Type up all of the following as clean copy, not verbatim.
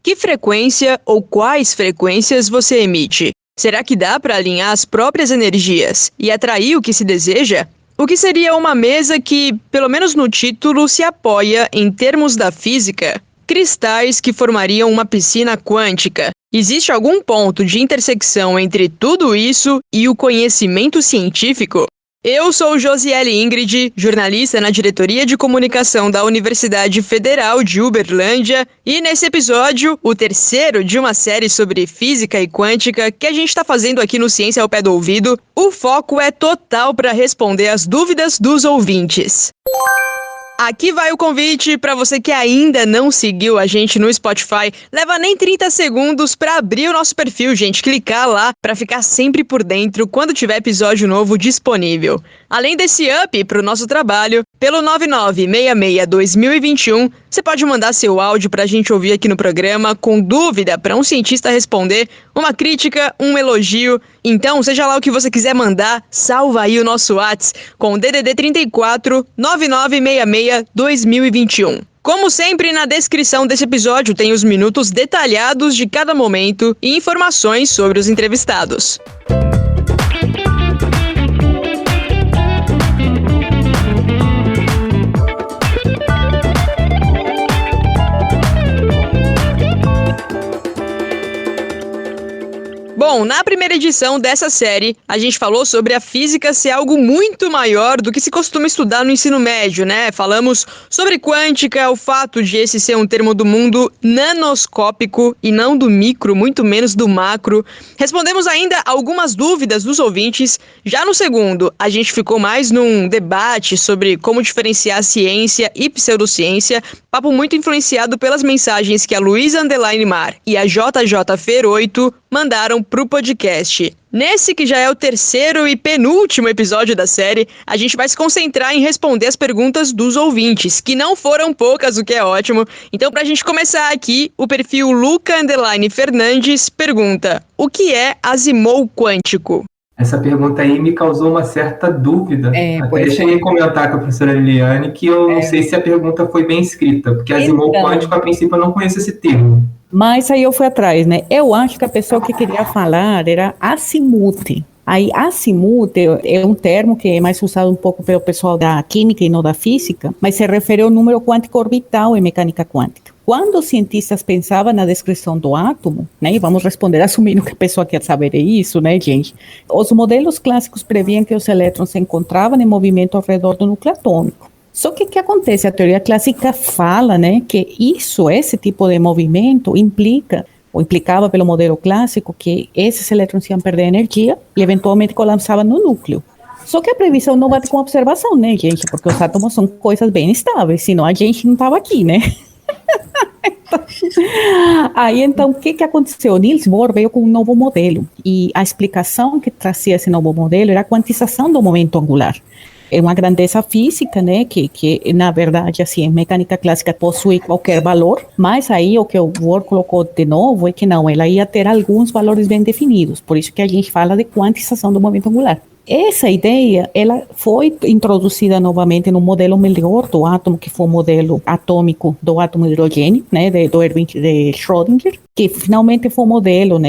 Que frequência ou quais frequências você emite? Será que dá para alinhar as próprias energias e atrair o que se deseja? O que seria uma mesa que, pelo menos no título, se apoia em termos da física? Cristais que formariam uma piscina quântica. Existe algum ponto de intersecção entre tudo isso e o conhecimento científico? Eu sou Josiele Ingrid, jornalista na Diretoria de Comunicação da Universidade Federal de Uberlândia, e nesse episódio, o terceiro de uma série sobre física e quântica que a gente está fazendo aqui no Ciência ao Pé do Ouvido, o foco é total para responder as dúvidas dos ouvintes. Aqui vai o convite para você que ainda não seguiu a gente no Spotify. Leva nem 30 segundos para abrir o nosso perfil, gente. Clicar lá para ficar sempre por dentro quando tiver episódio novo disponível. Além desse up para o nosso trabalho, pelo 9966-2021, você pode mandar seu áudio para a gente ouvir aqui no programa com dúvida para um cientista responder, uma crítica, um elogio. Então, seja lá o que você quiser mandar, salva aí o nosso WhatsApp com DDD 34 9966 2021. Como sempre, na descrição desse episódio tem os minutos detalhados de cada momento e informações sobre os entrevistados. Bom, na primeira edição dessa série, a gente falou sobre a física ser algo muito maior do que se costuma estudar no ensino médio, né? Falamos sobre quântica, o fato de esse ser um termo do mundo nanoscópico e não do micro, muito menos do macro. Respondemos ainda algumas dúvidas dos ouvintes. Já no segundo, a gente ficou mais num debate sobre como diferenciar ciência e pseudociência, papo muito influenciado pelas mensagens que a Luísa Mar e a JJ Fer 8 mandaram pro podcast. Nesse que já é o terceiro e penúltimo episódio da série, a gente vai se concentrar em responder as perguntas dos ouvintes, que não foram poucas, o que é ótimo. Então, pra gente começar aqui, o perfil Luca Fernandes pergunta: o que é azimol quântico? Essa pergunta aí me causou uma certa dúvida. Até cheguei a comentar com a professora Liliane que eu não sei se a pergunta foi bem escrita, porque azimol quântico, a princípio, eu não conheço esse termo. Mas aí eu fui atrás, né? Eu acho que a pessoa que queria falar era azimuth. Aí, azimuth é um termo que é mais usado um pouco pelo pessoal da química e não da física, mas se refere ao número quântico orbital em mecânica quântica. Quando os cientistas pensavam na descrição do átomo, né, e vamos responder assumindo que a pessoa quer saber isso, né, gente? Os modelos clássicos previam que os elétrons se encontravam em movimento ao redor do núcleo atômico. Só que o que acontece? A teoria clássica fala, né, que esse tipo de movimento implicava pelo modelo clássico que esses elétrons iam perder energia e eventualmente colapsavam no núcleo. Só que a previsão não bate com a observação, né, gente? Porque os átomos são coisas bem estáveis, senão a gente não estava aqui, né? Aí, então, o que aconteceu? Niels Bohr veio com um novo modelo, e a explicação que trazia esse novo modelo era a quantização do momento angular. É uma grandeza física, né, que na verdade, assim, mecânica clássica possui qualquer valor, mas aí o que o Bohr colocou de novo é que não, ela ia ter alguns valores bem definidos, por isso que a gente fala de quantização do momento angular. Essa ideia, ela foi introduzida novamente no modelo melhor do átomo, que foi o modelo atômico do átomo de hidrogênio, né, do Erwin de Schrödinger, que finalmente foi o modelo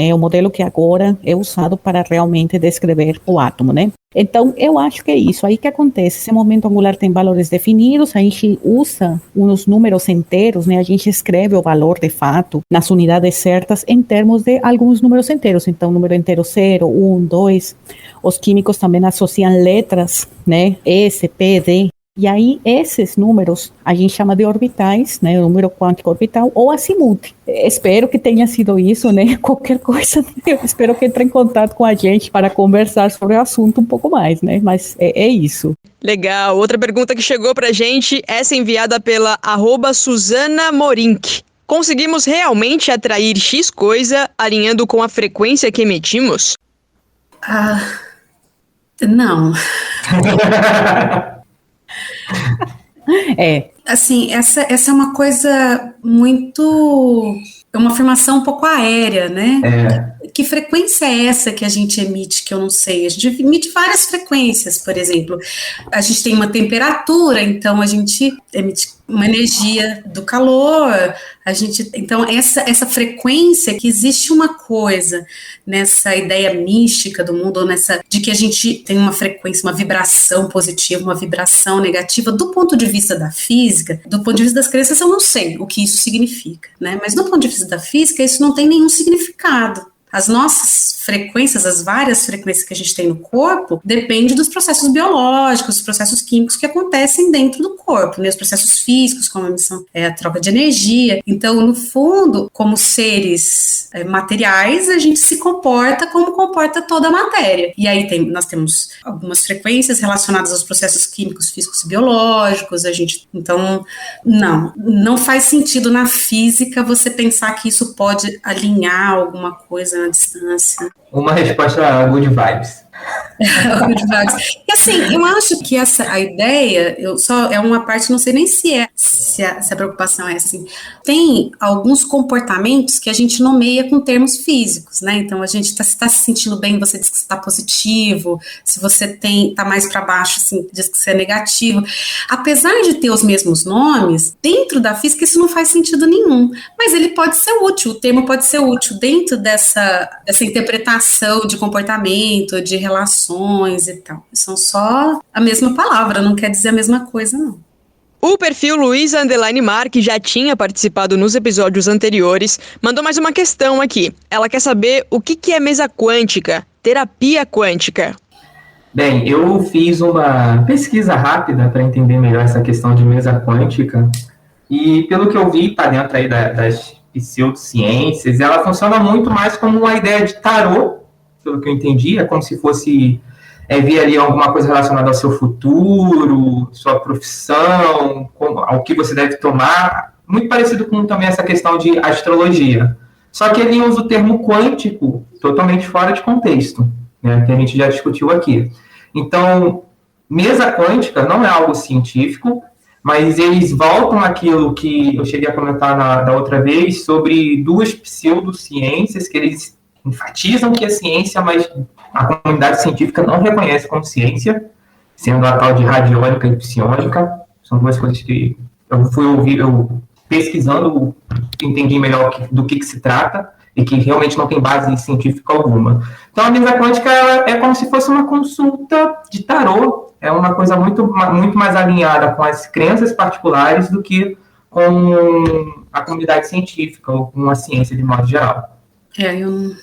que agora é usado para realmente descrever o átomo, né. Então, eu acho que é isso. Aí que acontece? Esse momento angular tem valores definidos, a gente usa uns números inteiros, né? A gente escreve o valor de fato nas unidades certas em termos de alguns números inteiros. Então, número inteiro 0, 1, 2. Os químicos também associam letras, né? S, P, D. E aí, esses números a gente chama de orbitais, né? O número quântico orbital ou azimuth. Espero que tenha sido isso, né? Qualquer coisa, eu espero que entre em contato com a gente para conversar sobre o assunto um pouco mais, né? Mas é isso. Legal. Outra pergunta que chegou pra gente, essa enviada pela @Suzana Morink. Conseguimos realmente atrair X coisa alinhando com a frequência que emitimos? Não. Assim, essa é uma coisa muito... É uma afirmação um pouco aérea, né? que frequência é essa que a gente emite, que eu não sei? A gente emite várias frequências, por exemplo. A gente tem uma temperatura, então a gente emite uma energia do calor, então essa frequência, que existe uma coisa nessa ideia mística do mundo, ou de que a gente tem uma frequência, uma vibração positiva, uma vibração negativa, do ponto de vista da física, do ponto de vista das crenças, eu não sei o que isso significa, né? Mas do ponto de vista da física, isso não tem nenhum significado. As nossas frequências, as várias frequências que a gente tem no corpo, depende dos processos biológicos, dos processos químicos que acontecem dentro do corpo, né? Os processos físicos, como a emissão, a troca de energia. Então, no fundo, como seres materiais, a gente se comporta como comporta toda a matéria. E aí nós temos algumas frequências relacionadas aos processos químicos, físicos e biológicos. Então, não faz sentido na física você pensar que isso pode alinhar alguma coisa na distância. Uma resposta good vibes. Good vibes. E assim, eu acho que a ideia, é uma parte, não sei nem se a preocupação é assim. Tem alguns comportamentos que a gente nomeia com termos físicos, né? Então a gente está se sentindo bem, você diz que você está positivo, se você está mais para baixo, assim, diz que você é negativo. Apesar de ter os mesmos nomes, dentro da física isso não faz sentido nenhum, mas ele pode ser útil, o termo pode ser útil dentro dessa interpretação de comportamento, de relações e tal. São só a mesma palavra, não quer dizer a mesma coisa, não. O perfil Luísa_Mar, que já tinha participado nos episódios anteriores, mandou mais uma questão aqui. Ela quer saber o que é mesa quântica, terapia quântica. Bem, eu fiz uma pesquisa rápida para entender melhor essa questão de mesa quântica, e pelo que eu vi, está dentro aí das pseudociências, ela funciona muito mais como uma ideia de tarô, pelo que eu entendi, é como se fosse ver ali alguma coisa relacionada ao seu futuro, sua profissão, ao que você deve tomar, muito parecido com também essa questão de astrologia. Só que ele usa o termo quântico totalmente fora de contexto, né, que a gente já discutiu aqui. Então, mesa quântica não é algo científico, mas eles voltam àquilo que eu cheguei a comentar da outra vez, sobre duas pseudociências que eles enfatizam que é ciência, mas a comunidade científica não reconhece como ciência, sendo a tal de radiônica e psiônica. São duas coisas que eu pesquisando, entendi melhor do que se trata, e que realmente não tem base científica alguma. Então, a mesa quântica é como se fosse uma consulta de tarô, é uma coisa muito, muito mais alinhada com as crenças particulares do que com a comunidade científica, ou com a ciência de modo geral. Eu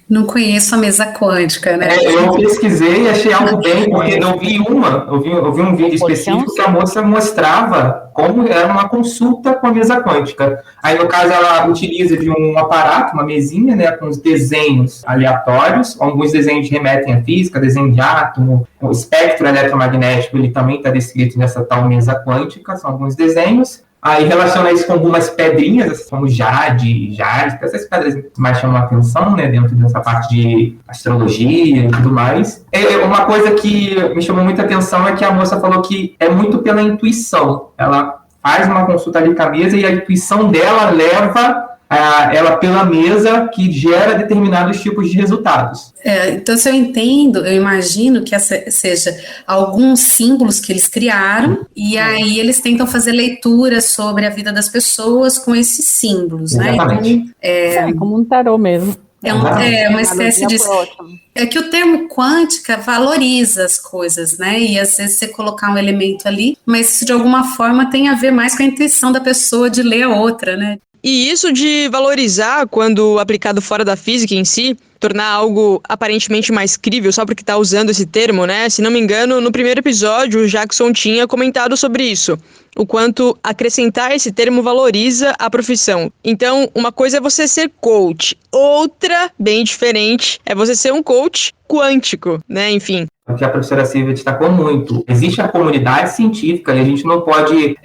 não conheço a mesa quântica, né? Eu pesquisei e achei algo bem, porque eu vi um vídeo específico que a moça mostrava como era uma consulta com a mesa quântica. Aí, no caso, ela utiliza de um aparato, uma mesinha, né, com os desenhos aleatórios, alguns desenhos remetem à física, desenho de átomo, o espectro eletromagnético, ele também está descrito nessa tal mesa quântica, são alguns desenhos. Aí relaciona isso com algumas pedrinhas, como jade, essas pedras que mais chamam a atenção, né, dentro dessa parte de astrologia e tudo mais. Uma coisa que me chamou muita atenção é que a moça falou que é muito pela intuição. Ela faz uma consulta ali com a mesa e a intuição dela leva ela pela mesa, que gera determinados tipos de resultados. Então, se eu entendo, eu imagino que seja alguns símbolos que eles criaram, e aí eles tentam fazer leituras sobre a vida das pessoas com esses símbolos, exatamente, né? Então, é como um tarô mesmo. É uma espécie de... É que o termo quântica valoriza as coisas, né? E às vezes você colocar um elemento ali, mas isso de alguma forma tem a ver mais com a intuição da pessoa de ler a outra, né? E isso de valorizar, quando aplicado fora da física em si, tornar algo aparentemente mais crível só porque está usando esse termo, né? Se não me engano, no primeiro episódio, o Jackson tinha comentado sobre isso. O quanto acrescentar esse termo valoriza a profissão. Então, uma coisa é você ser coach. Outra, bem diferente, é você ser um coach quântico, né? Enfim. O que a professora Silvia destacou muito. Existe a comunidade científica e a gente não pode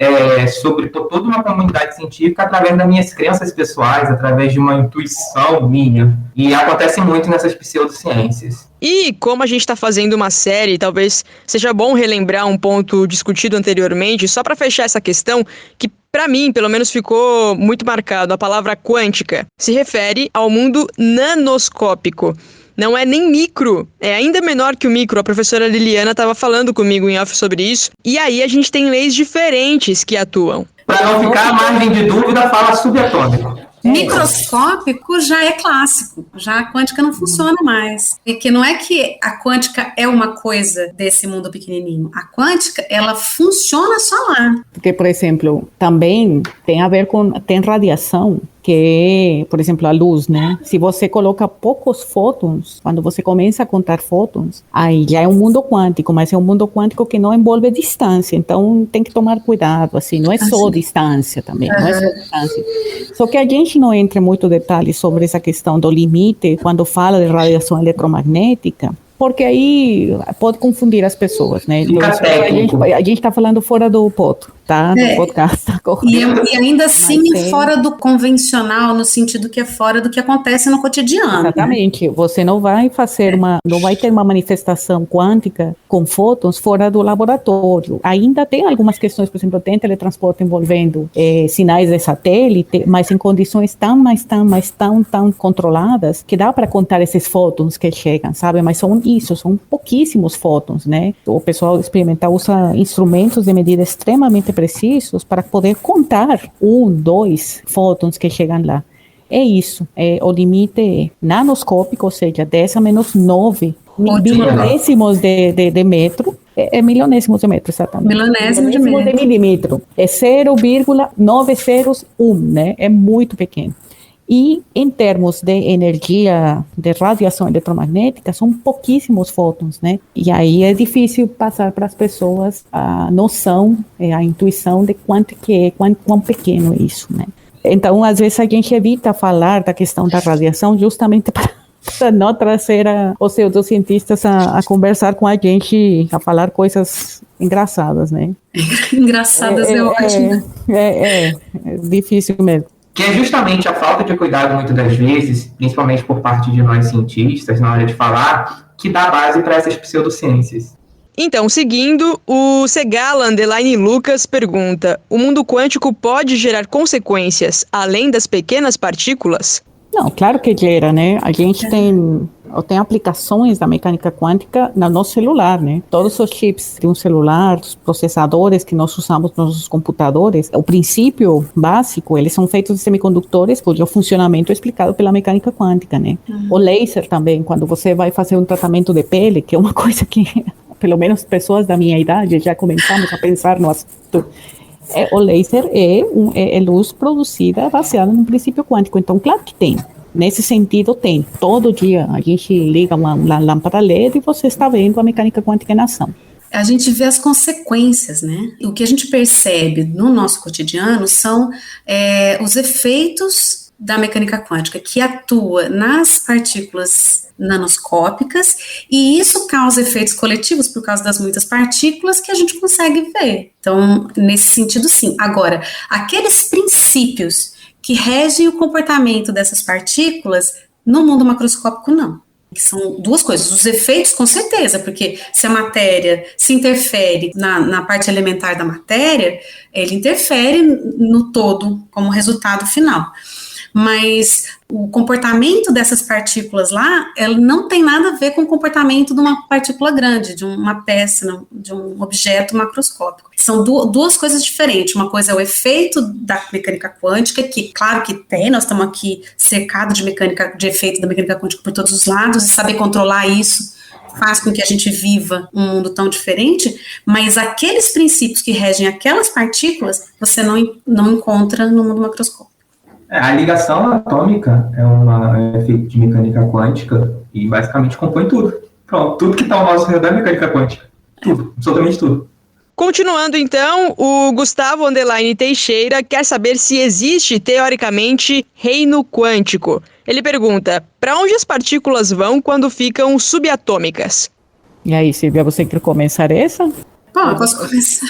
sobrepor toda uma comunidade científica através das minhas crenças pessoais, através de uma intuição minha. E acontece muito nessas pseudociências. E como a gente está fazendo uma série, talvez seja bom relembrar um ponto discutido anteriormente, só para fechar essa questão, que Para mim, pelo menos ficou muito marcado, a palavra quântica se refere ao mundo nanoscópico. Não é nem micro, é ainda menor que o micro. A professora Liliana estava falando comigo em off sobre isso. E aí a gente tem leis diferentes que atuam. Para não ficar à margem de dúvida, fala subatômico. Microscópico já é clássico, já a quântica não funciona mais. Porque não é que a quântica é uma coisa desse mundo pequenininho. A quântica, ela funciona só lá. Porque, por exemplo, também tem a ver com, tem radiação, que é, por exemplo, a luz, né? Se você coloca poucos fótons, quando você começa a contar fótons, aí já é um mundo quântico, mas é um mundo quântico que não envolve distância, então tem que tomar cuidado, assim, não é só distância também, não é só distância. Só que a gente não entra em muito detalhe sobre essa questão do limite, quando fala de radiação eletromagnética, porque aí pode confundir as pessoas, né? A gente está falando fora do ponto, tá? Do podcast. E ainda assim fora do convencional, no sentido que é fora do que acontece no cotidiano. Exatamente. Né? Você não vai fazer não vai ter uma manifestação quântica com fótons fora do laboratório. Ainda tem algumas questões, por exemplo, tem teletransporte envolvendo sinais de satélite, mas em condições tão controladas que dá para contar esses fótons que chegam, sabe? Mas são pouquíssimos fótons, né? O pessoal experimental usa instrumentos de medida extremamente precisos para poder contar 1, 2 fótons que chegam lá. É isso, o limite nanoscópico, ou seja, 10 a menos 9 bilionésimos de metro. Milionésimos de metro, exatamente. Milionésimo de metro. De milímetro. É 0,901, né? É muito pequeno. E em termos de energia, de radiação eletromagnética, são pouquíssimos fótons, né? E aí é difícil passar para as pessoas a noção, a intuição de quão pequeno é isso, né? Então, às vezes a gente evita falar da questão da radiação justamente para não trazer os pseudocientistas a conversar com a gente, a falar coisas engraçadas, né? Engraçadas é ótimo. É difícil mesmo. Que é justamente a falta de cuidado, muitas das vezes, principalmente por parte de nós cientistas, na hora de falar, que dá base para essas pseudociências. Então, seguindo, o Segala Lucas pergunta: o mundo quântico pode gerar consequências além das pequenas partículas? Não, claro que gera, né? A gente tem aplicações da mecânica quântica no nosso celular, né? Todos os chips de um celular, os processadores que nós usamos nos nossos computadores, o princípio básico, eles são feitos de semicondutores cujo funcionamento é explicado pela mecânica quântica, né? O laser também, quando você vai fazer um tratamento de pele, que é uma coisa que, pelo menos pessoas da minha idade, já começamos a pensar no assunto. O laser é luz produzida baseada num princípio quântico. Então, claro que tem. Nesse sentido, tem. Todo dia a gente liga uma lâmpada LED e você está vendo a mecânica quântica em ação. A gente vê as consequências, né? O que a gente percebe no nosso cotidiano são os efeitos da mecânica quântica, que atua nas partículas nanoscópicas, e isso causa efeitos coletivos por causa das muitas partículas que a gente consegue ver. Então, nesse sentido, sim. Agora, aqueles princípios que regem o comportamento dessas partículas, no mundo macroscópico, não. São duas coisas. Os efeitos, com certeza, porque se a matéria se interfere na parte elementar da matéria, ele interfere no todo como resultado final. Mas o comportamento dessas partículas lá, ela não tem nada a ver com o comportamento de uma partícula grande, de uma peça, de um objeto macroscópico. São duas coisas diferentes. Uma coisa é o efeito da mecânica quântica, que claro que tem, nós estamos aqui cercados de efeito da mecânica quântica por todos os lados, e saber controlar isso faz com que a gente viva um mundo tão diferente, mas aqueles princípios que regem aquelas partículas, você não encontra no mundo macroscópico. A ligação atômica é um efeito de mecânica quântica e basicamente compõe tudo. Pronto, tudo que está ao nosso redor é mecânica quântica. Tudo, absolutamente tudo. Continuando então, o Gustavo Teixeira quer saber se existe, teoricamente, reino quântico. Ele pergunta: para onde as partículas vão quando ficam subatômicas? E aí, Silvia, você quer começar essa? Bom, eu posso começar.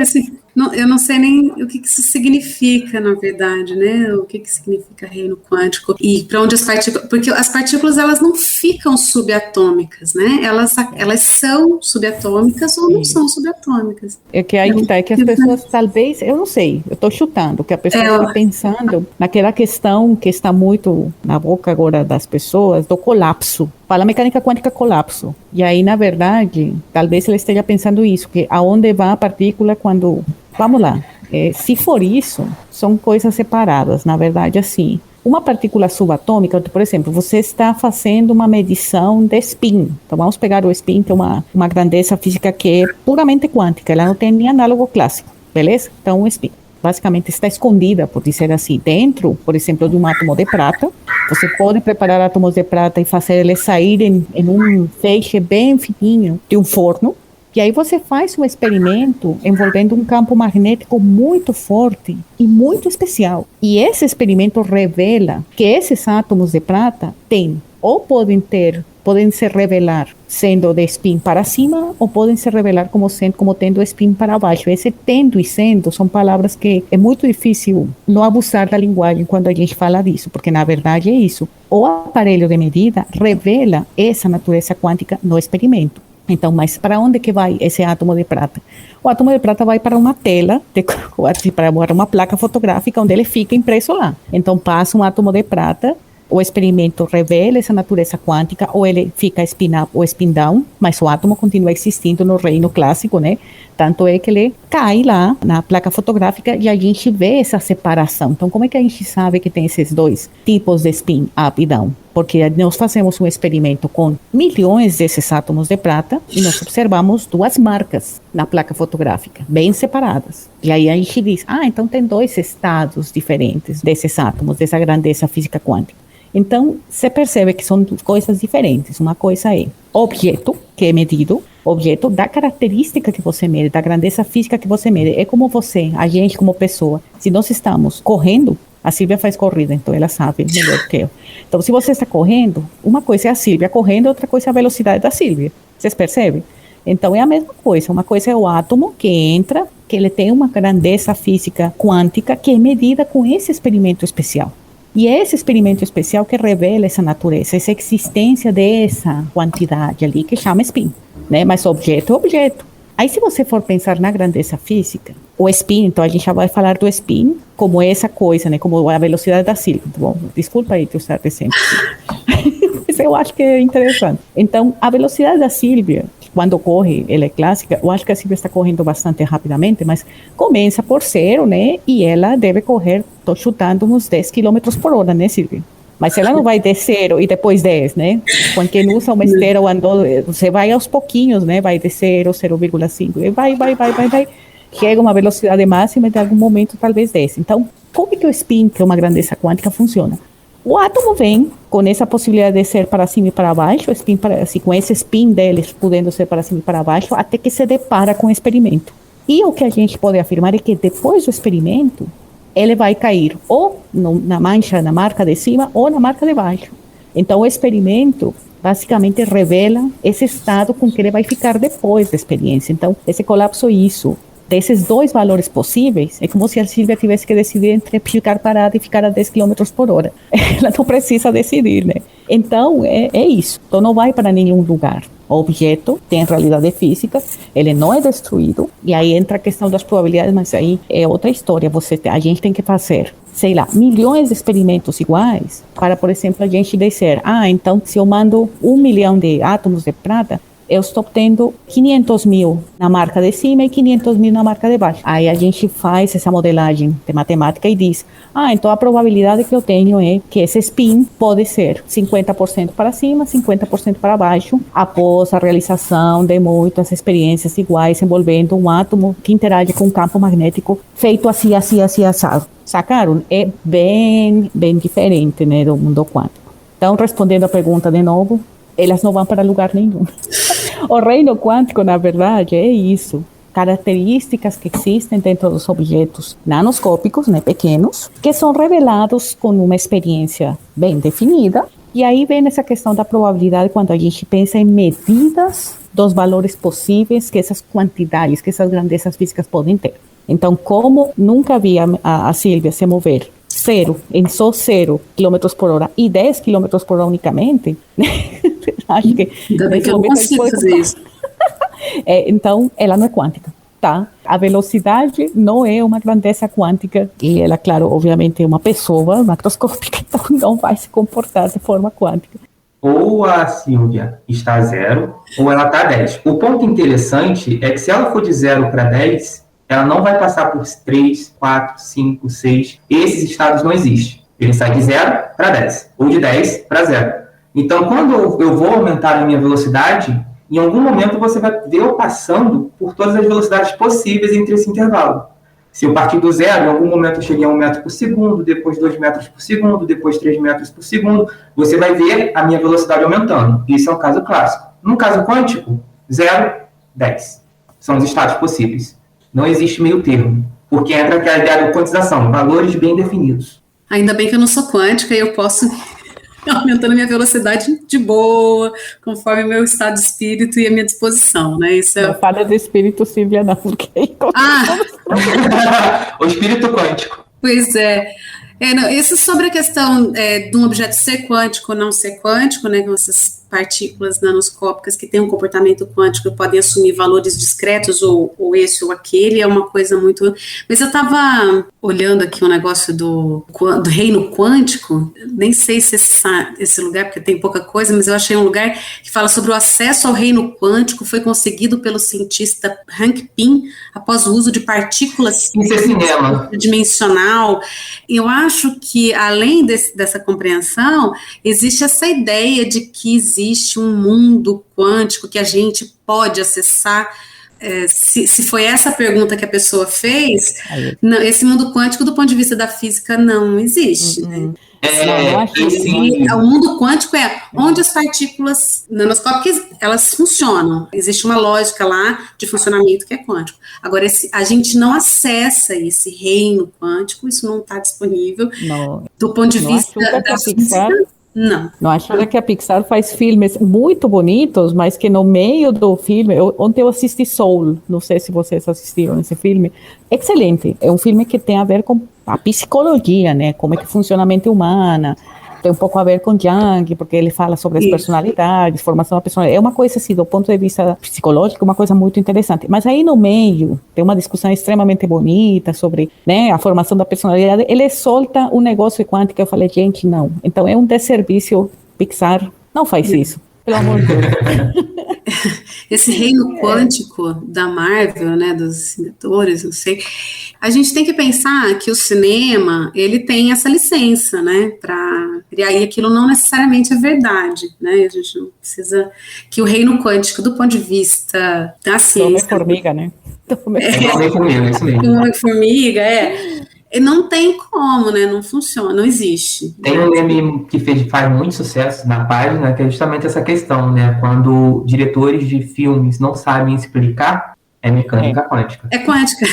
Assim, Eu não sei nem o que isso significa, na verdade, né? O que significa reino quântico e para onde as partículas... Porque as partículas, elas não ficam subatômicas, né? Elas são subatômicas ou não são subatômicas. É que aí é que as pessoas, talvez, eu não sei, eu estou chutando, que a pessoa está pensando naquela questão que está muito na boca agora das pessoas, do colapso. Fala mecânica quântica colapso. E aí, na verdade, talvez ela esteja pensando isso, que aonde vai a partícula quando... Vamos lá, se for isso, são coisas separadas, na verdade, assim. Uma partícula subatômica, por exemplo, você está fazendo uma medição de spin. Então, vamos pegar o spin, que é uma grandeza física que é puramente quântica, ela não tem nem análogo clássico, beleza? Então, o spin basicamente está escondida, por dizer assim, dentro, por exemplo, de um átomo de prata. Você pode preparar átomos de prata e fazer eles saírem em um feixe bem fininho de um forno. E aí você faz um experimento envolvendo um campo magnético muito forte e muito especial. E esse experimento revela que esses átomos de prata podem se revelar sendo de spin para cima ou podem se revelar como tendo spin para baixo. Esse tendo e sendo são palavras que é muito difícil não abusar da linguagem quando a gente fala disso, porque na verdade é isso. O aparelho de medida revela essa natureza quântica no experimento. Então, mas para onde que vai esse átomo de prata? O átomo de prata vai para uma tela, para uma placa fotográfica onde ele fica impresso lá. Então, passa um átomo de prata, o experimento revela essa natureza quântica, ou ele fica spin up ou spin down, mas o átomo continua existindo no reino clássico, né? Tanto é que ele cai lá na placa fotográfica e a gente vê essa separação. Então, como é que a gente sabe que tem esses dois tipos de spin up e down? Porque nós fazemos um experimento com milhões desses átomos de prata e nós observamos duas marcas na placa fotográfica, bem separadas. E aí a gente diz, então tem dois estados diferentes desses átomos, dessa grandeza física quântica. Então, você percebe que são coisas diferentes. Uma coisa é objeto, que é medido, objeto da característica que você mede, da grandeza física que você mede. É como você, a gente como pessoa. Se nós estamos correndo, a Silvia faz corrida, então ela sabe melhor que eu. Então, se você está correndo, uma coisa é a Silvia correndo, outra coisa é a velocidade da Silvia. Vocês percebem? Então, é a mesma coisa. Uma coisa é o átomo que entra, que ele tem uma grandeza física quântica que é medida com esse experimento especial. E é esse experimento especial que revela essa natureza, essa existência dessa quantidade ali que chama spin, né? Mas objeto é objeto. Aí se você for pensar na grandeza física, o spin, então a gente já vai falar do spin como essa coisa, né? Como a velocidade da Silvia. Bom, desculpa aí te usar de exemplo. Mas eu acho que é interessante. Então, a velocidade da Silvia, quando corre, ela é clássica. Eu acho que a Silvia está correndo bastante rapidamente, mas começa por 0, né? E ela deve correr, estou chutando, uns 10 km por hora, né, Silvia? Mas ela não vai de 0 e depois 10, né? Quando quem usa uma esteira ou andou, você vai aos pouquinhos, né? Vai de 0, 0,5, e vai. Chega uma velocidade máxima e de algum momento talvez 10. Então, como que o spin, que é uma grandeza quântica, funciona? O átomo vem com essa possibilidade de ser para cima e para baixo, assim, com esse spin deles podendo ser para cima e para baixo, até que se depara com o experimento. E o que a gente pode afirmar é que depois do experimento, ele vai cair ou na marca de cima ou na marca de baixo. Então, o experimento basicamente revela esse estado com que ele vai ficar depois da experiência. Então, esse colapso é isso. Desses dois valores possíveis, é como se a Silvia tivesse que decidir entre ficar parada e ficar a 10 km por hora. Ela não precisa decidir, né? Então, é isso. Então, não vai para nenhum lugar. O objeto tem realidade física, ele não é destruído, e aí entra a questão das probabilidades, mas aí é outra história. A gente tem que fazer, sei lá, milhões de experimentos iguais para, por exemplo, a gente dizer, então, se eu mando 1 milhão de átomos de prata, eu estou tendo 500 mil na marca de cima e 500 mil na marca de baixo. Aí a gente faz essa modelagem de matemática e diz, então a probabilidade que eu tenho é que esse spin pode ser 50% para cima, 50% para baixo, após a realização de muitas experiências iguais envolvendo um átomo que interage com um campo magnético feito assim, assado. Sacaram? É bem diferente, né, do mundo quântico. Então, respondendo a pergunta de novo, elas não vão para lugar nenhum. O reino quântico, na verdade, é isso. Características que existem dentro dos objetos nanoscópicos, né, pequenos, que são revelados com uma experiência bem definida. E aí vem essa questão da probabilidade quando a gente pensa em medidas dos valores possíveis que essas quantidades, que essas grandezas físicas podem ter. Então, como nunca vi a Sílvia se mover só 0 km por hora e 10 km por hora unicamente, acho que... Ainda bem que eu não consigo fazer isso. Então, ela não é quântica, tá? A velocidade não é uma grandeza quântica e ela, claro, obviamente é uma pessoa macroscópica, então não vai se comportar de forma quântica. Ou a Sílvia está a 0, ou ela está a 10. O ponto interessante é que se ela for de 0 para 10, ela não vai passar por 3, 4, 5, 6. Esses estados não existem. Ele sai de 0 para 10, ou de 10 para 0. Então, quando eu vou aumentar a minha velocidade, em algum momento você vai ver eu passando por todas as velocidades possíveis entre esse intervalo. Se eu partir do 0, em algum momento eu cheguei a 1 metro por segundo, depois 2 metros por segundo, depois 3 metros por segundo, você vai ver a minha velocidade aumentando. Isso é um caso clássico. No caso quântico, 0, 10. São os estados possíveis. Não existe meio termo, porque entra aquela ideia da quantização, valores bem definidos. Ainda bem que eu não sou quântica e eu posso aumentando minha velocidade de boa, conforme o meu estado de espírito e a minha disposição, né? Isso é... Não fala do espírito, Sílvia, não, porque... O espírito quântico. Pois é. Não, isso sobre a questão de um objeto ser quântico ou não ser quântico, né, com essas partículas nanoscópicas que têm um comportamento quântico e podem assumir valores discretos ou esse ou aquele, é uma coisa muito... Mas eu estava olhando aqui um negócio do reino quântico, nem sei se esse lugar, porque tem pouca coisa, mas eu achei um lugar que fala sobre o acesso ao reino quântico, foi conseguido pelo cientista Hank Pym após o uso de partículas dimensional. Eu acho que, além dessa compreensão, existe essa ideia de que existe um mundo quântico que a gente pode acessar. Se foi essa a pergunta que a pessoa fez, não, esse mundo quântico, do ponto de vista da física, não existe. Né? O mundo quântico é onde as partículas nanoscópicas, elas funcionam. Existe uma lógica lá de funcionamento que é quântico. Agora, a gente não acessa esse reino quântico, isso não está disponível. Não, do ponto de vista da física. Não acho que a Pixar faz filmes muito bonitos, mas que no meio do filme, ontem eu assisti Soul, não sei se vocês assistiram esse filme, excelente, é um filme que tem a ver com a psicologia, né, como é que funciona a mente humana, tem um pouco a ver com Jung, porque ele fala sobre as personalidades, formação da personalidade, é uma coisa assim, do ponto de vista psicológico, uma coisa muito interessante, mas aí no meio tem uma discussão extremamente bonita sobre, né, a formação da personalidade, ele solta um negócio quântico, eu falei, gente, não, então é um desserviço. Pixar não faz isso, pelo amor de Deus. Esse reino quântico da Marvel, né, dos Vingadores, não sei, a gente tem que pensar que o cinema, ele tem essa licença, né, para criar, e aquilo não necessariamente é verdade, né, a gente não precisa, que o reino quântico, do ponto de vista da ciência... Homem-formiga, né? Homem-formiga, isso mesmo. Homem-formiga, não tem como, né? Não funciona, não existe. Tem um meme que faz muito sucesso na página, que é justamente essa questão, né? Quando diretores de filmes não sabem explicar, é mecânica quântica. É quântica.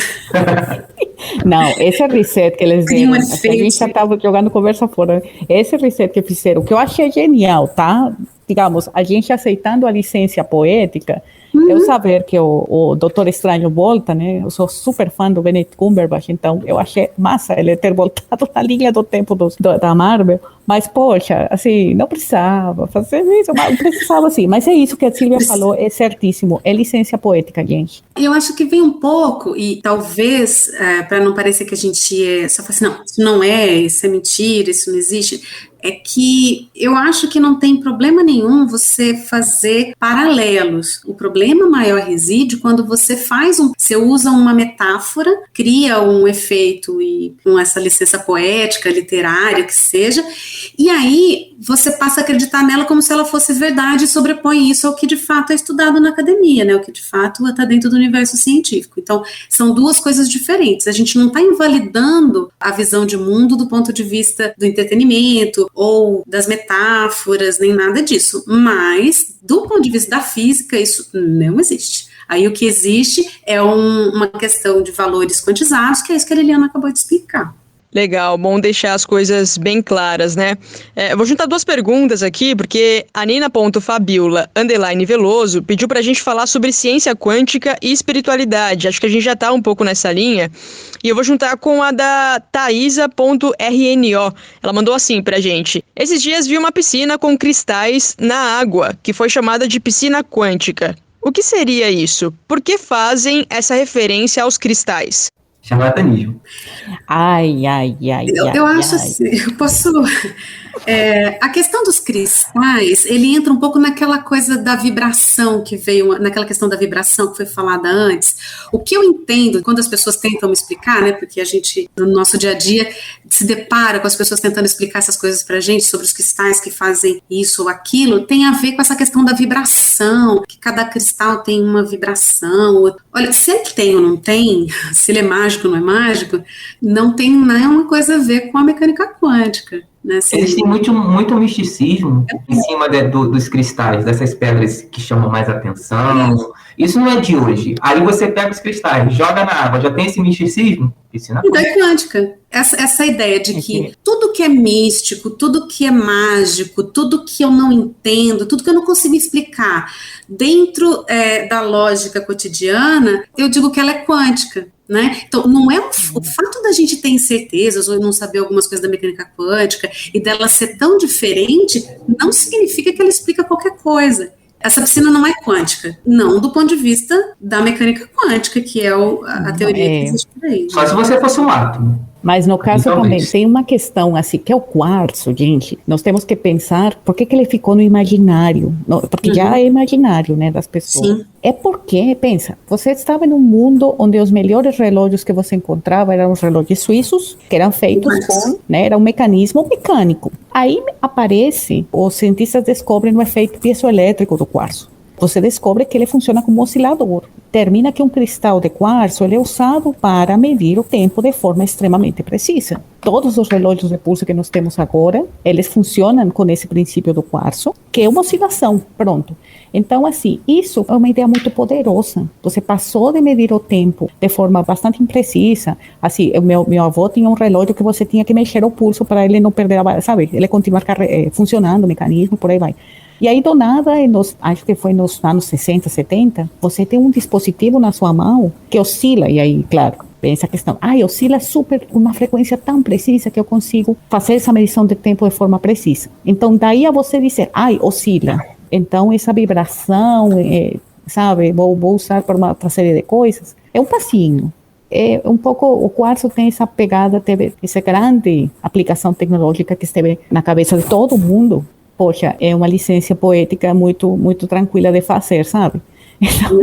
Não, esse reset que eles deram, a gente já estava jogando conversa fora, esse reset que fizeram, que eu achei genial, tá? Digamos, a gente aceitando a licença poética, eu saber que o Doutor Estranho volta, né? Eu sou super fã do Benedict Cumberbatch, então eu achei massa ele ter voltado na linha do tempo da Marvel, mas poxa, assim, não precisava fazer isso, mas precisava assim, mas é isso que a Sílvia falou, é certíssimo, é licença poética, gente. Eu acho que vem um pouco, e talvez, para não parecer que a gente só fala assim, não, isso não isso é mentira, isso não existe, é que eu acho que não tem problema nenhum você fazer paralelos. O problema maior reside quando você você usa uma metáfora, cria um efeito e com essa licença poética, literária, que seja, e aí você passa a acreditar nela como se ela fosse verdade e sobrepõe isso ao que de fato é estudado na academia, né? O que de fato está dentro do universo científico. Então, são duas coisas diferentes. A gente não está invalidando a visão de mundo do ponto de vista do entretenimento ou das metáforas, nem nada disso. Mas, do ponto de vista da física, isso não existe. Aí o que existe é uma questão de valores quantizados, que é isso que a Liliana acabou de explicar. Legal, bom deixar as coisas bem claras, né? Eu vou juntar duas perguntas aqui, porque a Nina.Fabiola_Veloso pediu pra gente falar sobre ciência quântica e espiritualidade. Acho que a gente já tá um pouco nessa linha. E eu vou juntar com a da Thaisa.RNO. Ela mandou assim pra gente: esses dias vi uma piscina com cristais na água, que foi chamada de piscina quântica. O que seria isso? Por que fazem essa referência aos cristais? Charlatanismo. Eu acho assim, eu posso... a questão dos cristais, ele entra um pouco naquela coisa da vibração que veio, naquela questão da vibração que foi falada antes. O que eu entendo, quando as pessoas tentam me explicar, né, porque a gente, no nosso dia a dia, se depara com as pessoas tentando explicar essas coisas pra gente, sobre os cristais que fazem isso ou aquilo, tem a ver com essa questão da vibração, que cada cristal tem uma vibração. Olha, se ele tem ou não tem, se ele é mágico ou não é mágico, não tem nenhuma coisa a ver com a mecânica quântica. Né, assim, existe muito misticismo em cima dos cristais, dessas pedras que chamam mais atenção. Isso não é de hoje. Aí você pega os cristais, joga na água, já tem esse misticismo? Piscina quântica. Essa ideia de que tudo que é místico, tudo que é mágico, tudo que eu não entendo, tudo que eu não consigo explicar dentro da lógica cotidiana, eu digo que ela é quântica. Né? Então, não é o fato da gente ter incertezas ou não saber algumas coisas da mecânica quântica e dela ser tão diferente, não significa que ela explica qualquer coisa. Essa piscina não é quântica, não do ponto de vista da mecânica quântica, que é a teoria que existe por aí. Só se você fosse um átomo. Mas no caso também, tem uma questão assim, que é o quartzo, gente, nós temos que pensar por que ele ficou no imaginário, porque já é imaginário, né, das pessoas. Sim. É porque, pensa, você estava em um mundo onde os melhores relógios que você encontrava eram os relógios suíços, que eram feitos com, né, era um mecanismo mecânico. Aí aparece, os cientistas descobrem o efeito piezoelétrico do quartzo. Você descobre que ele funciona como oscilador. Termina que um cristal de quartzo ele é usado para medir o tempo de forma extremamente precisa. Todos os relógios de pulso que nós temos agora, eles funcionam com esse princípio do quartzo, que é uma oscilação, pronto. Então, assim, isso é uma ideia muito poderosa. Você passou de medir o tempo de forma bastante imprecisa. Assim, meu avô tinha um relógio que você tinha que mexer o pulso para ele não perder a, sabe? Ele continuar funcionando, o mecanismo, por aí vai. E aí, do nada, acho que foi nos anos 60, 70, você tem um dispositivo na sua mão que oscila, e aí, claro, vem essa questão, oscila super, uma frequência tão precisa que eu consigo fazer essa medição de tempo de forma precisa. Então, daí a você dizer, oscila. Então, essa vibração, sabe, vou usar para uma outra série de coisas, é um passinho. É um pouco, o quartzo tem essa pegada, teve essa grande aplicação tecnológica que esteve na cabeça de todo mundo. Poxa, é uma licença poética muito, muito tranquila de fazer, sabe? Então,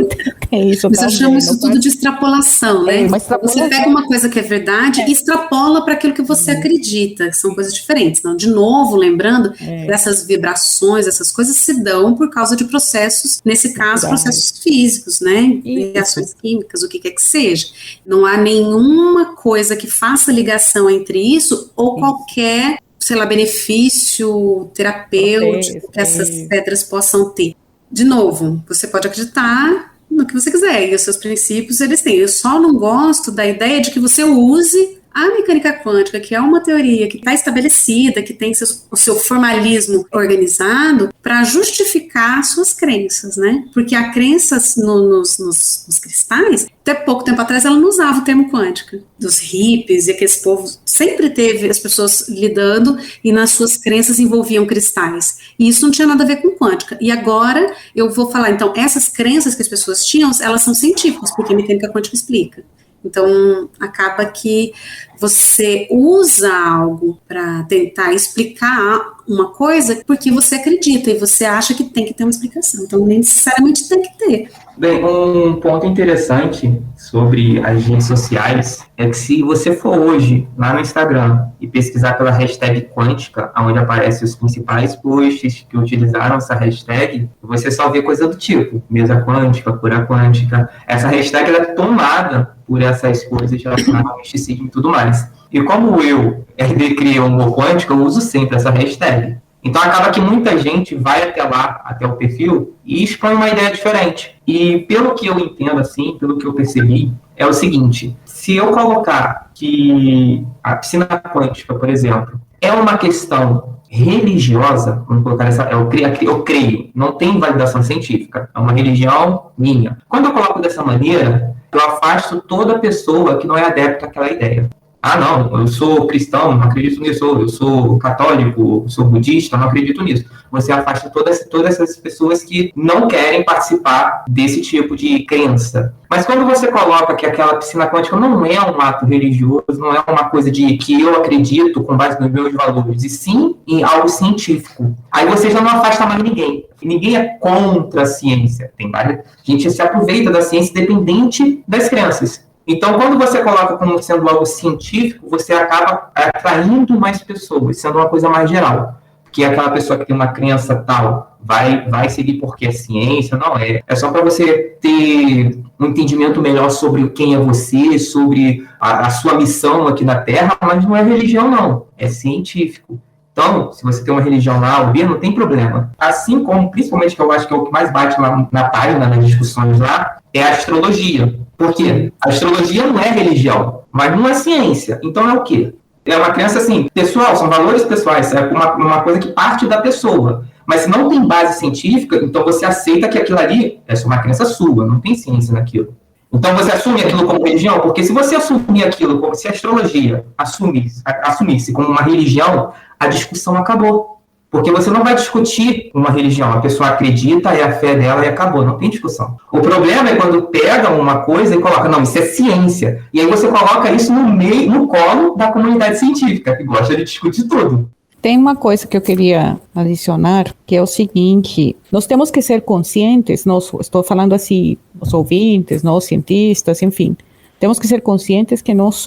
tem isso. Mas eu chamo isso tudo de extrapolação, né? Você pega uma coisa que é verdade e extrapola para aquilo que você acredita, que são coisas diferentes. Então, de novo, lembrando, essas vibrações, essas coisas se dão por causa de processos, nesse caso, processos físicos, né? Reações químicas, o que quer que seja. Não há nenhuma coisa que faça ligação entre isso ou qualquer, sei lá, benefício terapêutico que essas pedras possam ter. De novo, você pode acreditar no que você quiser, e os seus princípios eles têm. Eu só não gosto da ideia de que você use a mecânica quântica, que é uma teoria que está estabelecida, que tem o seu formalismo organizado, para justificar suas crenças, né? Porque a crença nos cristais, até pouco tempo atrás, ela não usava o termo quântica. Dos hippies e aqueles povos, sempre teve as pessoas lidando e nas suas crenças envolviam cristais. E isso não tinha nada a ver com quântica. E agora eu vou falar, então, essas crenças que as pessoas tinham, elas são científicas, porque a mecânica quântica explica. Então, acaba que você usa algo para tentar explicar uma coisa porque você acredita e você acha que tem que ter uma explicação. Então, nem necessariamente tem que ter. Bem, um ponto interessante sobre as redes sociais é que se você for hoje lá no Instagram e pesquisar pela hashtag quântica, onde aparecem os principais posts que utilizaram essa hashtag, você só vê coisa do tipo mesa quântica, cura quântica. Essa hashtag ela é tomada por essas coisas relacionadas ao misticismo e tudo mais. E como eu, RD Cria Humor Quântico, eu uso sempre essa hashtag. Então acaba que muita gente vai até lá, até o perfil, e expõe uma ideia diferente. E pelo que eu entendo, assim, pelo que eu percebi, é o seguinte: se eu colocar que a piscina quântica, por exemplo, é uma questão religiosa, vamos colocar essa, eu creio, não tem validação científica, é uma religião minha. Quando eu coloco dessa maneira, eu afasto toda pessoa que não é adepta àquela ideia. Ah, não, eu sou cristão, não acredito nisso, eu sou católico, eu sou budista, não acredito nisso. Você afasta todas essas pessoas que não querem participar desse tipo de crença. Mas quando você coloca que aquela piscina quântica não é um ato religioso, não é uma coisa de que eu acredito com base nos meus valores, e sim em algo científico, aí você já não afasta mais ninguém. E ninguém é contra a ciência. A gente se aproveita da ciência independente das crenças. Então, quando você coloca como sendo algo científico, você acaba atraindo mais pessoas, sendo uma coisa mais geral. Que aquela pessoa que tem uma crença tal vai seguir porque é ciência, não é. É só para você ter um entendimento melhor sobre quem é você, sobre a sua missão aqui na Terra, mas não é religião, não. É científico. Então, se você tem uma religião lá, ou B, não tem problema. Assim como, principalmente, que eu acho que é o que mais bate na página, nas discussões lá, é a astrologia. Por quê? A astrologia não é religião, mas não é ciência. Então é o quê? É uma crença assim, pessoal, são valores pessoais, é uma coisa que parte da pessoa. Mas se não tem base científica, então você aceita que aquilo ali é uma crença sua, não tem ciência naquilo. Então você assume aquilo como religião, porque se você assumir aquilo, como se a astrologia assumisse como uma religião, a discussão acabou. Porque você não vai discutir uma religião, a pessoa acredita, é a fé dela e acabou, não tem discussão. O problema é quando pega uma coisa e coloca, não, isso é ciência. E aí você coloca isso no colo da comunidade científica, que gosta de discutir tudo. Tem uma coisa que eu queria adicionar, que é o seguinte: nós temos que ser conscientes, estou falando assim, os ouvintes, nós cientistas, enfim, temos que ser conscientes que nós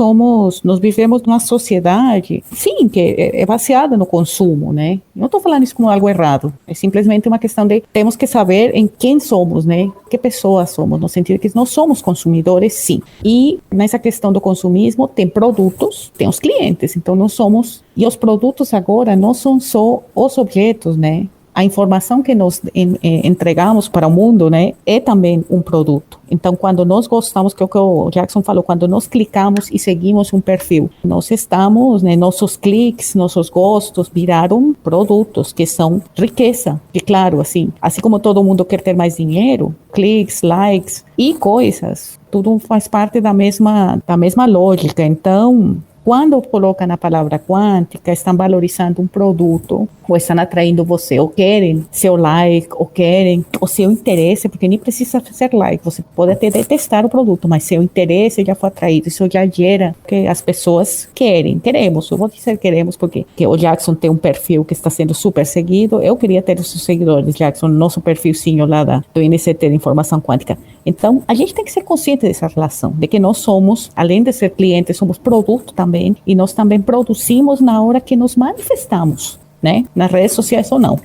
vivemos numa sociedade, sim, que é baseada no consumo, né? Não estou falando isso como algo errado, é simplesmente uma questão de, temos que saber em quem somos, né? Que pessoas somos, no sentido que nós somos consumidores, sim. E nessa questão do consumismo, tem produtos, tem os clientes, então nós somos, e os produtos agora não são só os objetos, né? A informação que nós entregamos para o mundo, né, é também um produto. Então, quando nós gostamos, que é o que o Jackson falou, quando nós clicamos e seguimos um perfil, nós estamos, né, nossos cliques, nossos gostos viraram produtos que são riqueza. E claro, assim como todo mundo quer ter mais dinheiro, cliques, likes e coisas, tudo faz parte da mesma lógica. Então, quando colocam a palavra quântica, estão valorizando um produto, ou estão atraindo você, ou querem seu like, ou querem o seu interesse, porque nem precisa fazer like, você pode até detestar o produto, mas seu interesse já foi atraído, isso já gera que as pessoas queremos, eu vou dizer queremos, porque o Jackson tem um perfil que está sendo super seguido, eu queria ter os seus seguidores, Jackson, nosso perfilzinho lá do INCT de Informação Quântica. Então, a gente tem que ser consciente dessa relação, de que nós somos, além de ser clientes, somos produto também, e nós também produzimos na hora que nos manifestamos, né? Nas redes sociais ou não.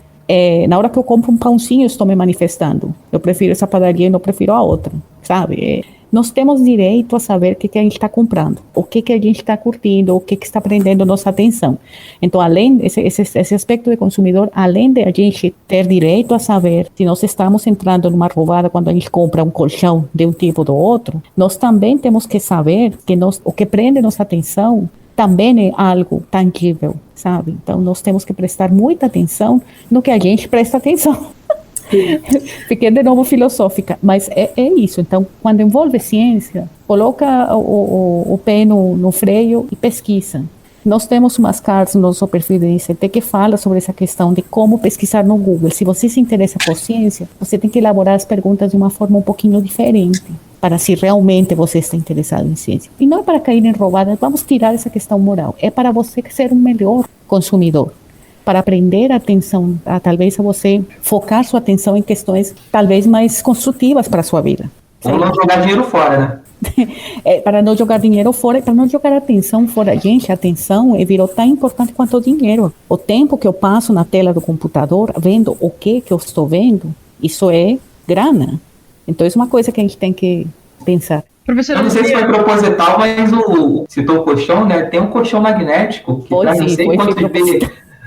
Na hora que eu compro um pãozinho, eu estou me manifestando. Eu prefiro essa padaria e não prefiro a outra, sabe? Nós temos direito a saber o que a gente está comprando, o que a gente está curtindo, o que está prendendo nossa atenção. Então, além esse aspecto de consumidor, além de a gente ter direito a saber se nós estamos entrando numa roubada quando a gente compra um colchão de um tipo ou do outro, nós também temos que saber que o que prende nossa atenção também é algo tangível, sabe? Então, nós temos que prestar muita atenção no que a gente presta atenção. Fiquei de novo filosófica, mas é isso. Então, quando envolve ciência, coloca o pé no freio e pesquisa. Nós temos umas cartas no nosso perfil de INCT que fala sobre essa questão de como pesquisar no Google. Se você se interessa por ciência, você tem que elaborar as perguntas de uma forma um pouquinho diferente, para se realmente você está interessado em ciência. E não é para cair em roubadas, vamos tirar essa questão moral. É para você ser um melhor consumidor, para aprender a atenção, talvez a você focar sua atenção em questões talvez mais construtivas para a sua vida. Ou não jogar dinheiro fora, né? Para não jogar dinheiro fora, para não jogar atenção fora. Gente, a atenção virou tão importante quanto o dinheiro. O tempo que eu passo na tela do computador, vendo o que eu estou vendo, isso é grana. Então, isso é uma coisa que a gente tem que pensar. Professor, eu não sei se foi proposital, mas citou o colchão, né? Tem um colchão magnético que traz não sei quantos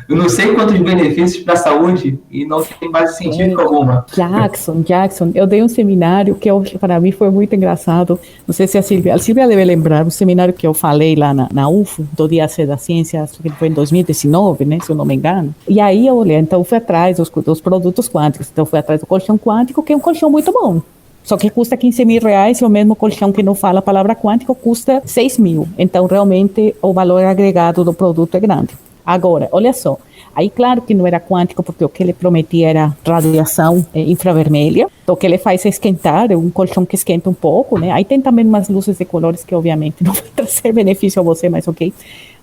eu não sei quantos benefícios para a saúde e não tem base científica alguma. Jackson, eu dei um seminário que para mim foi muito engraçado. Não sei se a Silvia deve lembrar, um seminário que eu falei lá na UFO, do Dia C da Ciência, acho que foi em 2019, né, se eu não me engano. E aí eu olhei, então fui atrás dos produtos quânticos, então fui atrás do colchão quântico, que é um colchão muito bom. Só que custa R$15.000 e o mesmo colchão que não fala a palavra quântico custa 6 mil. Então, realmente, o valor agregado do produto é grande. Agora, olha só. Aí, claro que não era quântico, porque o que ele prometia era radiação infravermelha. Então, o que ele faz é esquentar, é um colchão que esquenta um pouco, né? Aí tem também umas luzes de colores que, obviamente, não vai trazer benefício a você, mas ok.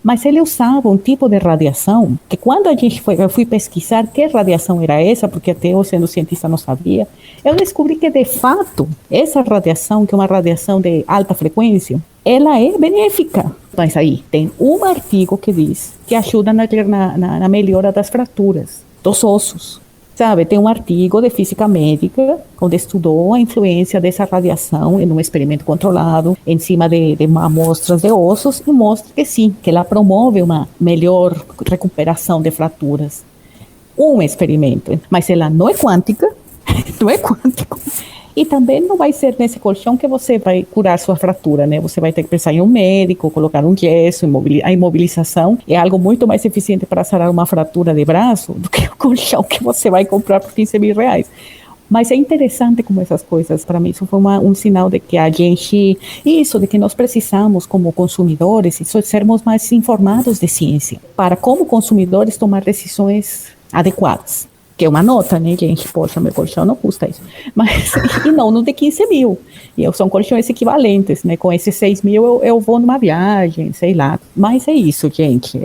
Mas ele usava um tipo de radiação que quando eu fui pesquisar que radiação era essa, porque até eu sendo cientista não sabia, eu descobri que de fato essa radiação, que é uma radiação de alta frequência, ela é benéfica. Mas aí tem um artigo que diz que ajuda na melhora das fraturas dos ossos. Sabe, tem um artigo de física médica onde estudou a influência dessa radiação em um experimento controlado em cima de amostras de ossos e mostra que sim, que ela promove uma melhor recuperação de fraturas. Um experimento, mas ela não é quântica, não é quântico. E também não vai ser nesse colchão que você vai curar sua fratura, né? Você vai ter que pensar em um médico, colocar um gesso, a imobilização é algo muito mais eficiente para sarar uma fratura de braço do que o colchão que você vai comprar por R$15.000. Mas é interessante como essas coisas, para mim, isso foi um sinal de que a gente, de que nós precisamos como consumidores, sermos mais informados de ciência, para como consumidores tomar decisões adequadas. Que é uma nota, né, gente? Poxa, meu colchão não custa isso. Mas, e não no de 15 mil. E são colchões equivalentes, né? Com esses 6 mil eu vou numa viagem, sei lá. Mas é isso, gente.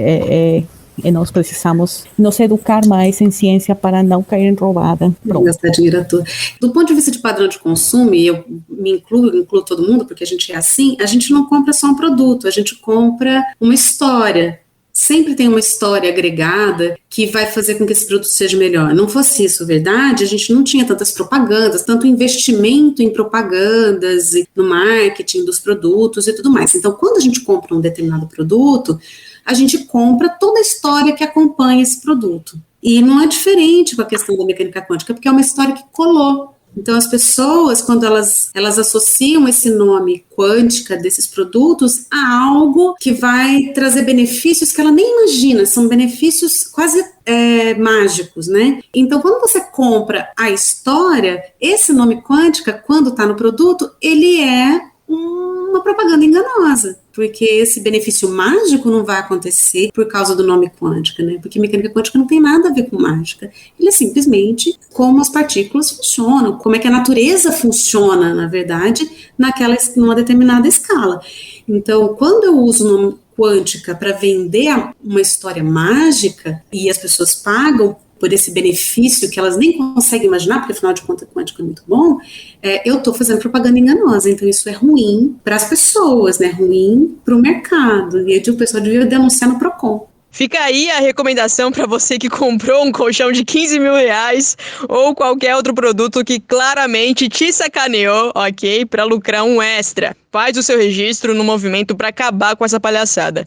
Nós precisamos nos educar mais em ciência para não cair em roubada. Gastar dinheiro à toa. Do ponto de vista de padrão de consumo, e eu me incluo todo mundo, porque a gente é assim, a gente não compra só um produto, a gente compra uma história. Sempre tem uma história agregada que vai fazer com que esse produto seja melhor. Não fosse isso verdade, a gente não tinha tantas propagandas, tanto investimento em propagandas, no marketing dos produtos e tudo mais. Então, quando a gente compra um determinado produto, a gente compra toda a história que acompanha esse produto. E não é diferente com a questão da mecânica quântica, porque é uma história que colou. Então, as pessoas, quando elas associam esse nome quântica desses produtos a algo que vai trazer benefícios que ela nem imagina, são benefícios quase mágicos, né? Então, quando você compra a história, esse nome quântica, quando está no produto, ele é uma propaganda enganosa, porque esse benefício mágico não vai acontecer por causa do nome quântica, né? Porque mecânica quântica não tem nada a ver com mágica. Ele é simplesmente como as partículas funcionam, como é que a natureza funciona, na verdade, numa determinada escala. Então, quando eu uso o nome quântica para vender uma história mágica e as pessoas pagam por esse benefício que elas nem conseguem imaginar, porque afinal de contas quântico é muito bom, eu estou fazendo propaganda enganosa, então isso é ruim para as pessoas, né, ruim para o mercado, e o pessoal devia denunciar no Procon. Fica aí a recomendação para você que comprou um colchão de R$15.000 ou qualquer outro produto que claramente te sacaneou, ok? Para lucrar um extra. Faz o seu registro no movimento para acabar com essa palhaçada.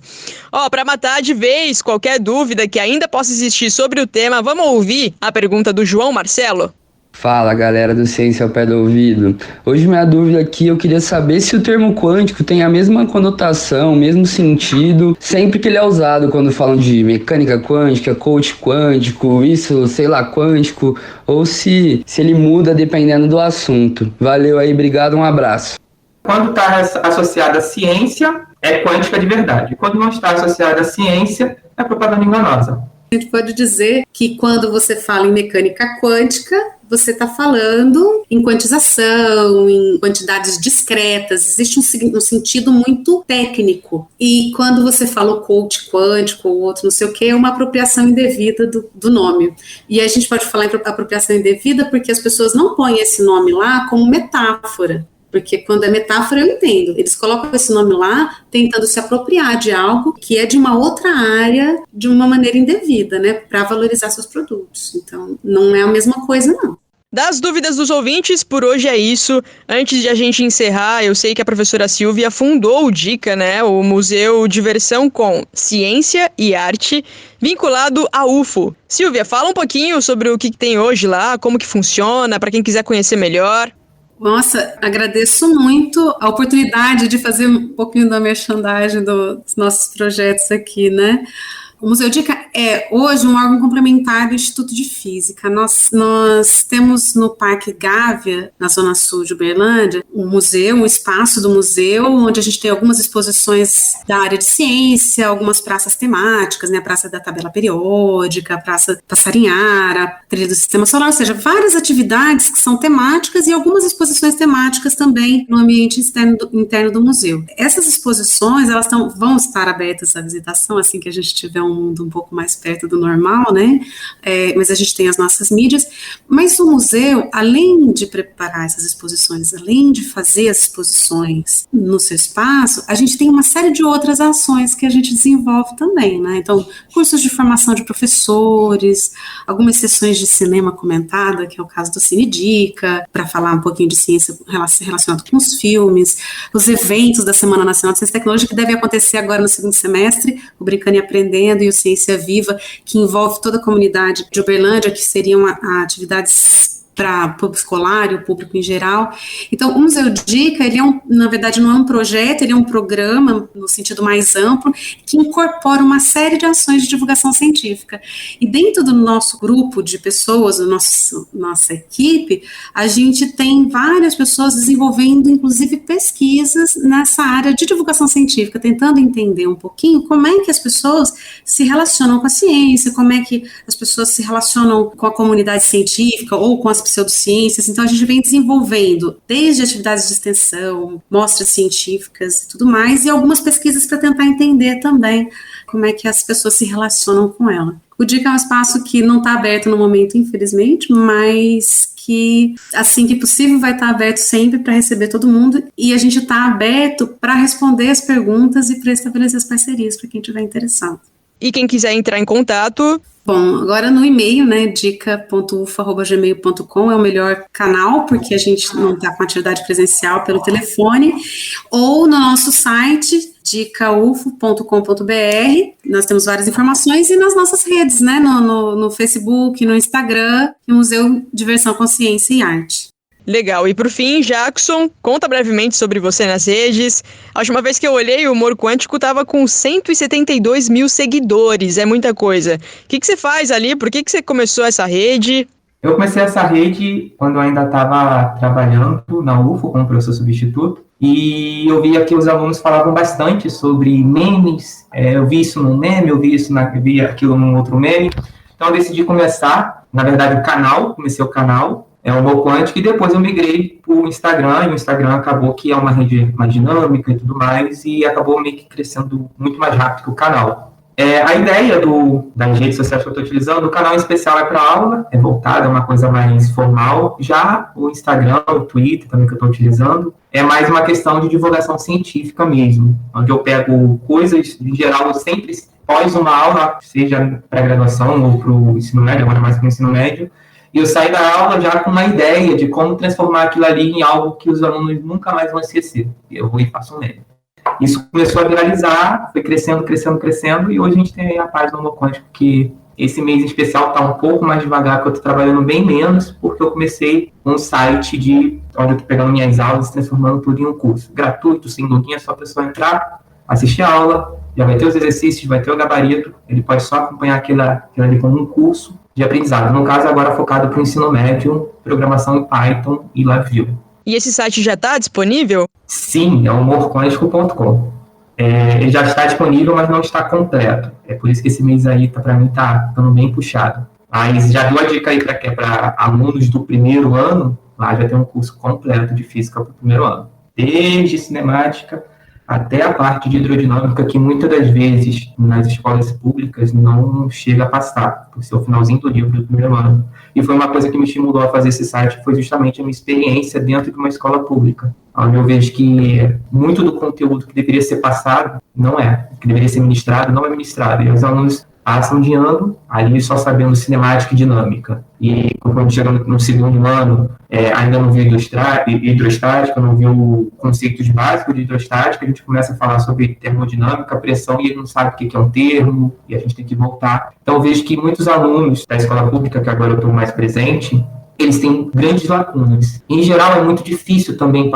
Para matar de vez qualquer dúvida que ainda possa existir sobre o tema, vamos ouvir a pergunta do João Marcelo? Fala, galera do Ciência ao Pé do Ouvido. Hoje minha dúvida aqui, eu queria saber se o termo quântico tem a mesma conotação, o mesmo sentido, sempre que ele é usado quando falam de mecânica quântica, coach quântico, isso, sei lá, quântico, ou se ele muda dependendo do assunto. Valeu aí, obrigado, um abraço. Quando está associada à ciência, é quântica de verdade. Quando não está associada à ciência, é propaganda enganosa. A gente pode dizer que quando você fala em mecânica quântica, você está falando em quantização, em quantidades discretas, existe um sentido muito técnico. E quando você fala o coach quântico ou outro não sei o que, é uma apropriação indevida do nome. E a gente pode falar em apropriação indevida porque as pessoas não põem esse nome lá como metáfora. Porque quando é metáfora eu entendo, eles colocam esse nome lá tentando se apropriar de algo que é de uma outra área de uma maneira indevida, né, para valorizar seus produtos. Então, não é a mesma coisa, não. Das dúvidas dos ouvintes, por hoje é isso. Antes de a gente encerrar, eu sei que a professora Silvia fundou o DICA, né? O Museu Diversão com Ciência e Arte, vinculado à UFO. Silvia, fala um pouquinho sobre o que tem hoje lá, como que funciona, para quem quiser conhecer melhor. Nossa, agradeço muito a oportunidade de fazer um pouquinho da merchandising dos nossos projetos aqui, né? O Museu DICA é hoje um órgão complementar do Instituto de Física. Nós temos no Parque Gávea, na Zona Sul de Uberlândia, um espaço do museu, onde a gente tem algumas exposições da área de ciência, algumas praças temáticas, né? A Praça da Tabela Periódica, a Praça Passarinhara, a Trilha do Sistema Solar, ou seja, várias atividades que são temáticas e algumas exposições temáticas também no ambiente interno do museu. Essas exposições, elas vão estar abertas à visitação assim que a gente tiver um mundo um pouco mais perto do normal, né? Mas a gente tem as nossas mídias. Mas o museu, além de preparar essas exposições, além de fazer as exposições no seu espaço, a gente tem uma série de outras ações que a gente desenvolve também, né? Então, cursos de formação de professores, algumas sessões de cinema comentada, que é o caso do Cine Dica, para falar um pouquinho de ciência relacionado com os filmes, os eventos da Semana Nacional de Ciência e Tecnologia, que deve acontecer agora no segundo semestre, o Brincando e Aprendendo, e o Ciência Viva, que envolve toda a comunidade de Uberlândia, que seriam atividades para o público escolar e o público em geral. Então, o Museu DICA, ele na verdade, não é um projeto, ele é um programa, no sentido mais amplo, que incorpora uma série de ações de divulgação científica. E dentro do nosso grupo de pessoas, nossa equipe, a gente tem várias pessoas desenvolvendo, inclusive, pesquisas nessa área de divulgação científica, tentando entender um pouquinho como é que as pessoas se relacionam com a ciência, como é que as pessoas se relacionam com a comunidade científica ou com as pseudociências. Então a gente vem desenvolvendo desde atividades de extensão, mostras científicas e tudo mais, e algumas pesquisas para tentar entender também como é que as pessoas se relacionam com ela. O DICA é um espaço que não está aberto no momento, infelizmente, mas que assim que possível vai estar aberto sempre para receber todo mundo, e a gente está aberto para responder as perguntas e para estabelecer as parcerias para quem estiver interessado. E quem quiser entrar em contato... Bom, agora no e-mail, né, dica.ufo@gmail.com é o melhor canal, porque a gente não está com atividade presencial pelo telefone, ou no nosso site, dicaufo.com.br, nós temos várias informações, e nas nossas redes, né, no Facebook, no Instagram, Museu Diversão com Ciência e Arte. Legal. E por fim, Jackson, conta brevemente sobre você nas redes. A última vez que eu olhei, o Humor Quântico estava com 172 mil seguidores. É muita coisa. O que você faz ali? Por que você começou essa rede? Eu comecei essa rede quando eu ainda estava trabalhando na UFO como professor substituto. E eu via que os alunos falavam bastante sobre memes. Eu vi isso num meme, eu vi aquilo num outro meme. Então eu decidi começar, na verdade, comecei o canal. É o Humor Quântico, e depois eu migrei para o Instagram, e o Instagram acabou que é uma rede mais dinâmica e tudo mais, e acabou meio que crescendo muito mais rápido que o canal. A ideia das redes sociais que eu estou utilizando, o canal em especial é para aula, é voltado, é uma coisa mais formal. Já o Instagram, o Twitter também que eu estou utilizando, é mais uma questão de divulgação científica mesmo, onde eu pego coisas, em geral, eu sempre, após uma aula, seja para graduação ou para o ensino médio, agora mais para o ensino médio, e eu saí da aula já com uma ideia de como transformar aquilo ali em algo que os alunos nunca mais vão esquecer. Eu vou e faço um meme. Isso começou a viralizar, foi crescendo, e hoje a gente tem aí a página do Humor Quântico, que esse mês em especial está um pouco mais devagar, porque eu estou trabalhando bem menos, porque eu comecei um site onde eu estou pegando minhas aulas e transformando tudo em um curso. Gratuito, sem login, é só a pessoa entrar, assistir a aula, já vai ter os exercícios, vai ter o gabarito, ele pode só acompanhar aquilo ali como um curso de aprendizado. No caso, agora focado para o ensino médio, programação em Python e LabVIEW. E esse site já está disponível? Sim, é humorquântico.com. Ele já está disponível, mas não está completo. É por isso que esse mês aí, para mim, está ficando bem puxado. Mas já dou a dica aí para alunos do primeiro ano, lá já tem um curso completo de física para o primeiro ano. Desde cinemática até a parte de hidrodinâmica, que muitas das vezes nas escolas públicas não chega a passar, por ser o finalzinho do livro do primeiro ano. E foi uma coisa que me estimulou a fazer esse site, foi justamente a minha experiência dentro de uma escola pública, onde eu vejo que muito do conteúdo que deveria ser passado não é, que deveria ser ministrado, não é ministrado. E os alunos a ação de ano, ali só sabendo cinemática e dinâmica. E quando chega no segundo ano, ainda não viu hidrostática, não viu conceitos básicos de hidrostática, a gente começa a falar sobre termodinâmica, pressão, e ele não sabe o que é um termo, e a gente tem que voltar. Então, eu vejo que muitos alunos da escola pública, que agora eu estou mais presente, eles têm grandes lacunas. Em geral, é muito difícil também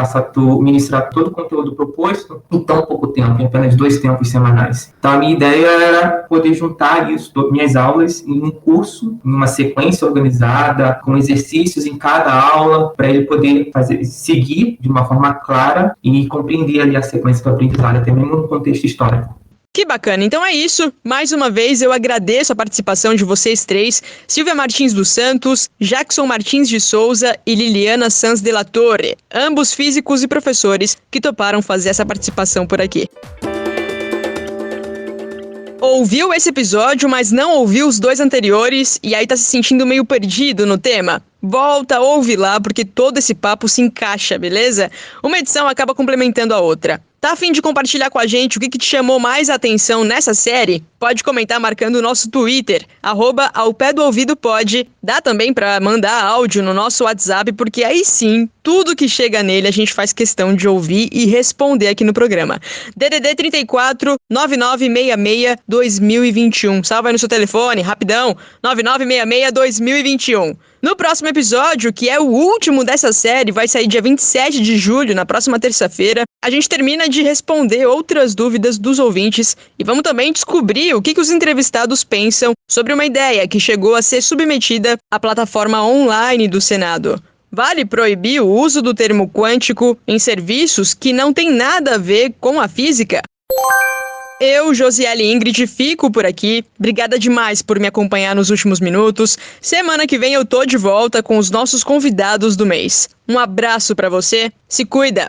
ministrar todo o conteúdo proposto em tão pouco tempo, em apenas 2 tempos semanais. Então, a minha ideia era poder juntar isso, minhas aulas, em um curso, em uma sequência organizada, com exercícios em cada aula, para ele poder seguir de uma forma clara e compreender ali a sequência do aprendizado, até mesmo no contexto histórico. Que bacana, então é isso. Mais uma vez eu agradeço a participação de vocês 3, Silvia Martins dos Santos, Jackson Martins de Souza e Liliana Sanz de la Torre, ambos físicos e professores que toparam fazer essa participação por aqui. Ouviu esse episódio, mas não ouviu os 2 anteriores e aí tá se sentindo meio perdido no tema? Volta, ouve lá, porque todo esse papo se encaixa, beleza? Uma edição acaba complementando a outra. Tá a fim de compartilhar com a gente o que te chamou mais a atenção nessa série? Pode comentar marcando o nosso Twitter, @aopédoouvidopod. Dá também para mandar áudio no nosso WhatsApp, porque aí sim, tudo que chega nele a gente faz questão de ouvir e responder aqui no programa. DDD 34 9966 2021. Salva aí no seu telefone, rapidão, 9966 2021. No próximo episódio, que é o último dessa série, vai sair dia 27 de julho, na próxima terça-feira, a gente termina de responder outras dúvidas dos ouvintes e vamos também descobrir o que os entrevistados pensam sobre uma ideia que chegou a ser submetida à plataforma online do Senado. Vale proibir o uso do termo quântico em serviços que não têm nada a ver com a física? Eu, Josiele Ingrid, fico por aqui. Obrigada demais por me acompanhar nos últimos minutos. Semana que vem eu tô de volta com os nossos convidados do mês. Um abraço pra você, se cuida!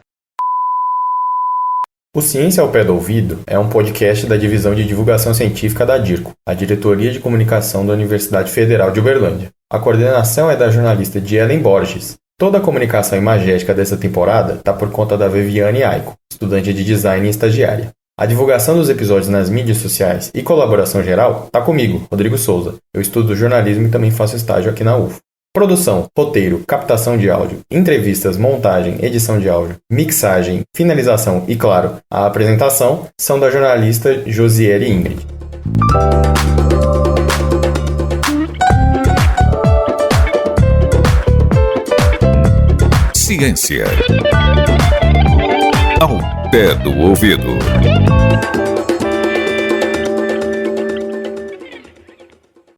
O Ciência ao Pé do Ouvido é um podcast da Divisão de Divulgação Científica da DIRCO, a Diretoria de Comunicação da Universidade Federal de Uberlândia. A coordenação é da jornalista Ellen Borges. Toda a comunicação imagética dessa temporada está por conta da Viviane Aiko, estudante de design e estagiária. A divulgação dos episódios nas mídias sociais e colaboração geral está comigo, Rodrigo Souza. Eu estudo jornalismo e também faço estágio aqui na UFO. Produção, roteiro, captação de áudio, entrevistas, montagem, edição de áudio, mixagem, finalização e, claro, a apresentação são da jornalista Josiele Ingrid. Ciência ao pé do ouvido.